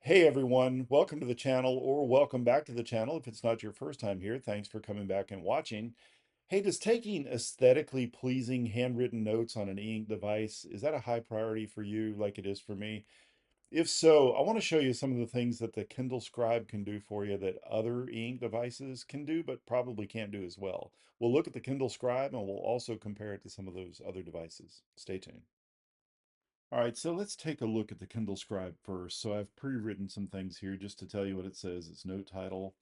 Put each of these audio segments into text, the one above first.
Hey everyone, welcome to the channel or welcome back to the channel. If it's not your first time here, thanks for coming back and watching. Hey, does taking aesthetically pleasing handwritten notes on an e-ink device, is that a high priority for you like it is for me? If so, I want to show you some of the things that the Kindle Scribe can do for you that other e-ink devices can do, but probably can't do as well. We'll look at the Kindle Scribe and we'll also compare it to some of those other devices. Stay tuned. All right, so let's take a look at the Kindle Scribe first. So I've pre-written some things here just to tell you what it says. It's note title.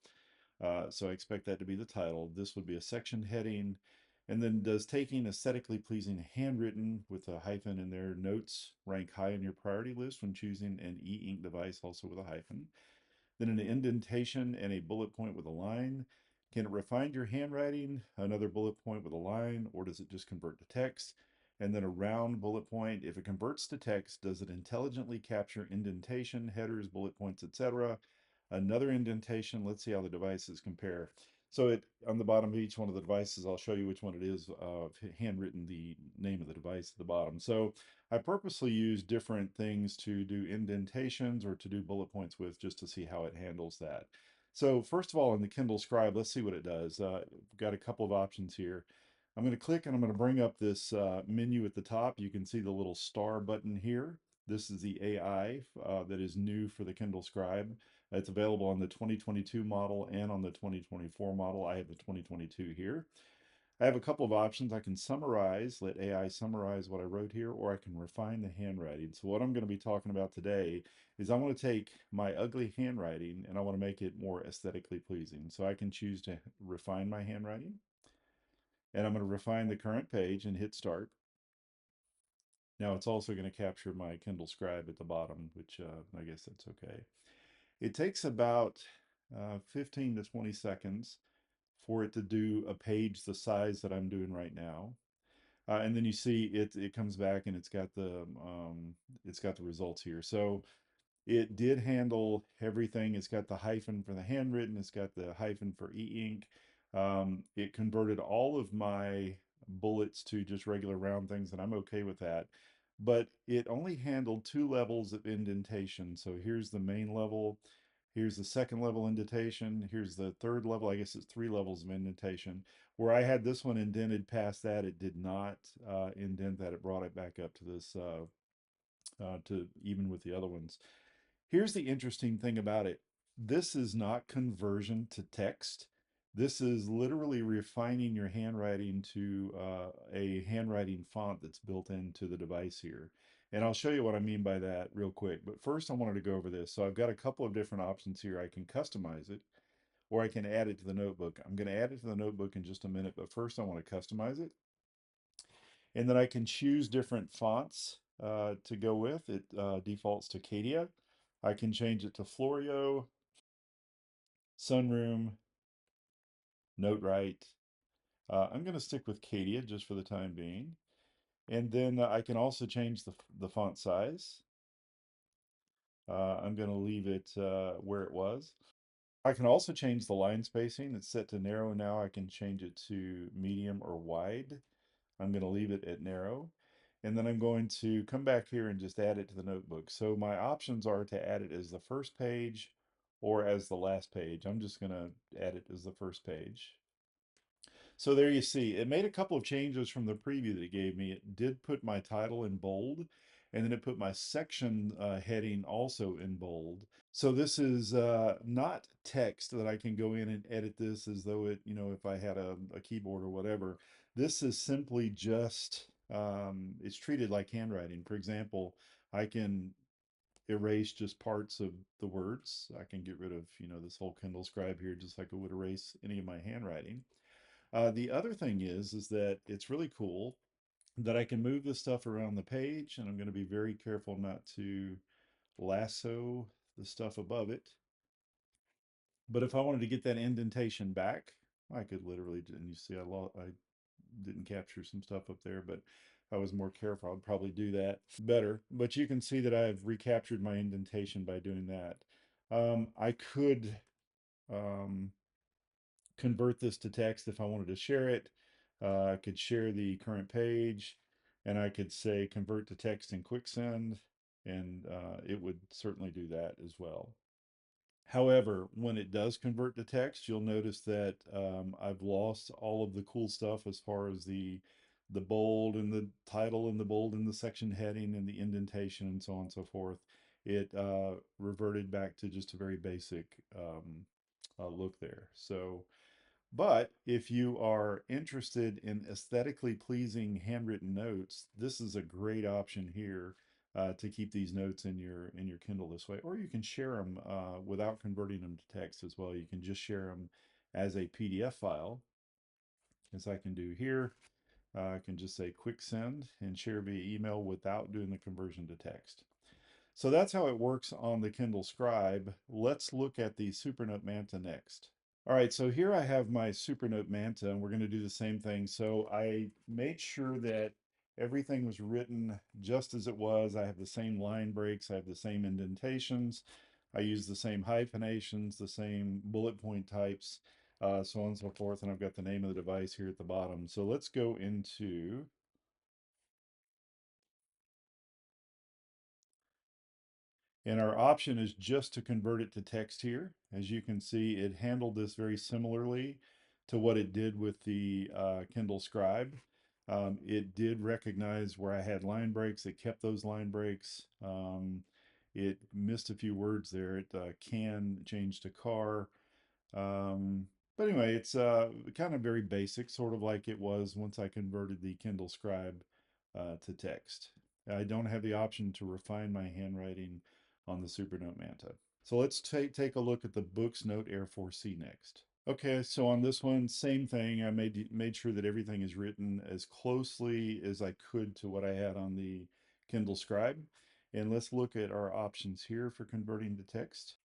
So I expect that to be the title. This would be a section heading. And then does taking aesthetically pleasing handwritten with a hyphen in there notes rank high in your priority list when choosing an e-ink device also with a hyphen? Then an indentation and a bullet point with a line. Can it refine your handwriting? Another bullet point with a line, or does it just convert to text? And then a round bullet point. If it converts to text, does it intelligently capture indentation, headers, bullet points, etc.? Another indentation. Let's see how the devices compare. So it on the bottom of each one of the devices, I'll show you which one it is. Handwritten the name of the device at the bottom. So I purposely use different things to do indentations or to do bullet points with just to see how it handles that. So first of all, in the Kindle Scribe, let's see what it does. We've got a couple of options here. I'm going to click and I'm going to bring up this menu at the top. You can see the little star button here. This is the AI that is new for the Kindle Scribe. It's available on the 2022 model and on the 2024 model. I have the 2022 here. I have a couple of options. I can summarize, let AI summarize what I wrote here, or I can refine the handwriting. So what I'm going to be talking about today is I want to take my ugly handwriting and I want to make it more aesthetically pleasing. So I can choose to refine my handwriting, and I'm going to refine the current page and hit start. Now it's also going to capture my Kindle Scribe at the bottom, which I guess that's okay. It takes about 15 to 20 seconds for it to do a page the size that I'm doing right now. And then you see it comes back and it's got the results here. So it did handle everything. It's got the hyphen for the handwritten. It's got the hyphen for e-ink. It converted all of my bullets to just regular round things, and I'm okay with that. But it only handled two levels of indentation. So here's the main level. Here's the second level indentation. Here's the third level. I guess it's three levels of indentation. Where I had this one indented past that, it did not indent that. It brought it back up to this, to even with the other ones. Here's the interesting thing about it. This is not conversion to text. This is literally refining your handwriting to a handwriting font that's built into the device here. And I'll show you what I mean by that real quick. But first I wanted to go over this. So I've got a couple of different options here. I can customize it or I can add it to the notebook. I'm going to add it to the notebook in just a minute, but first I want to customize it. And then I can choose different fonts to go with. It defaults to Cadia. I can change it to Florio, Sunroom, NoteWrite. I'm going to stick with Cadia just for the time being. And then I can also change the font size. I'm going to leave it where it was. I can also change the line spacing. It's set to narrow now. I can change it to medium or wide. I'm going to leave it at narrow. And then I'm going to come back here and just add it to the notebook. So my options are to add it as the first page or as the last page. I'm just going to add it as the first page. So there you see, it made a couple of changes from the preview that it gave me. It did put my title in bold, and then it put my section heading also in bold. So this is not text that I can go in and edit this as though it, if I had a keyboard or whatever. This is simply just, it's treated like handwriting. For example, I can erase just parts of the words. I can get rid of, this whole Kindle Scribe here, just like I would erase any of my handwriting. The other thing is that it's really cool that I can move this stuff around the page, and I'm going to be very careful not to lasso the stuff above it. But if I wanted to get that indentation back, I could literally, and you see I didn't capture some stuff up there, but if I was more careful, I'd probably do that better. But you can see that I've recaptured my indentation by doing that. I could um, convert this to text if I wanted to share it. I could share the current page, and I could say convert to text in quick send. and it would certainly do that as well. However, when it does convert to text, you'll notice that I've lost all of the cool stuff as far as the bold and the title and the bold and the section heading and the indentation and so on and so forth. It reverted back to just a very basic look there. So, but if you are interested in aesthetically pleasing handwritten notes, this is a great option here to keep these notes in your Kindle this way. Or you can share them without converting them to text as well. You can just share them as a PDF file, as I can do here. I can just say quick send and share via email without doing the conversion to text. So that's how it works on the Kindle Scribe. Let's look at the Supernote Manta next. All right, so here I have my Supernote Manta, and we're going to do the same thing. So I made sure that everything was written just as it was. I have the same line breaks, I have the same indentations, I use the same hyphenations, the same bullet point types, so on and so forth. And I've got the name of the device here at the bottom. So let's go into, and our option is just to convert it to text here. As you can see, it handled this very similarly to what it did with the Kindle Scribe. It did recognize where I had line breaks. It kept those line breaks. It missed a few words there. It can changed to car. Um, but anyway, it's kind of very basic, sort of like it was once I converted the Kindle Scribe to text. I don't have the option to refine my handwriting on the Supernote Manta. So let's take a look at the Boox Note Air 4C next. Okay, so on this one, same thing. I made sure that everything is written as closely as I could to what I had on the Kindle Scribe. And let's look at our options here for converting to text.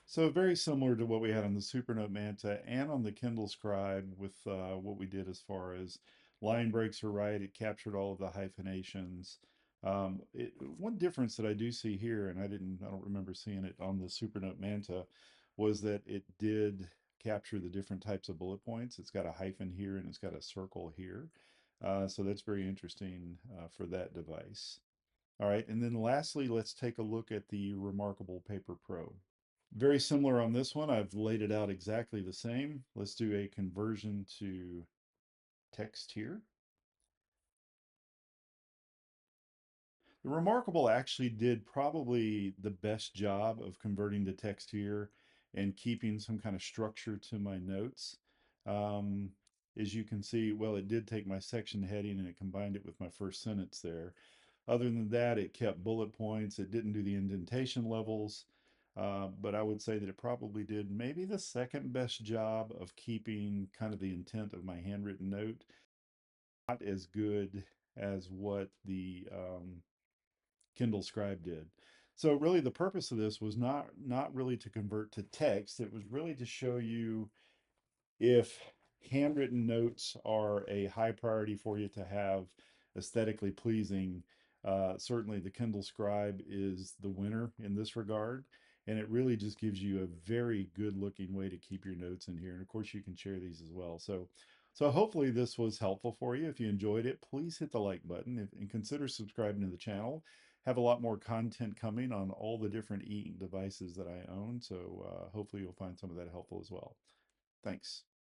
So very similar to what we had on the Supernote Manta and on the Kindle Scribe with what we did as far as line breaks are right. It captured all of the hyphenations. One difference that I do see here, and I don't remember seeing it on the Supernote Manta, was that it did capture the different types of bullet points. It's got a hyphen here and it's got a circle here. So that's very interesting for that device. All right, and then lastly, let's take a look at the Remarkable Paper Pro. Very similar on this one. I've laid it out exactly the same. Let's do a conversion to text here. The Remarkable actually did probably the best job of converting to text here and keeping some kind of structure to my notes. Um, as you can see, well, it did take my section heading and it combined it with my first sentence there. Other than that, it kept bullet points. It didn't do the indentation levels. But I would say that it probably did maybe the second best job of keeping kind of the intent of my handwritten note. Not as good as what the Kindle Scribe did. So really the purpose of this was not really to convert to text. It was really to show you if handwritten notes are a high priority for you to have aesthetically pleasing, certainly the Kindle Scribe is the winner in this regard. And it really just gives you a very good looking way to keep your notes in here. And of course, you can share these as well. So hopefully this was helpful for you. If you enjoyed it, please hit the like button and consider subscribing to the channel. Have a lot more content coming on all the different e-ink devices that I own. So hopefully you'll find some of that helpful as well. Thanks.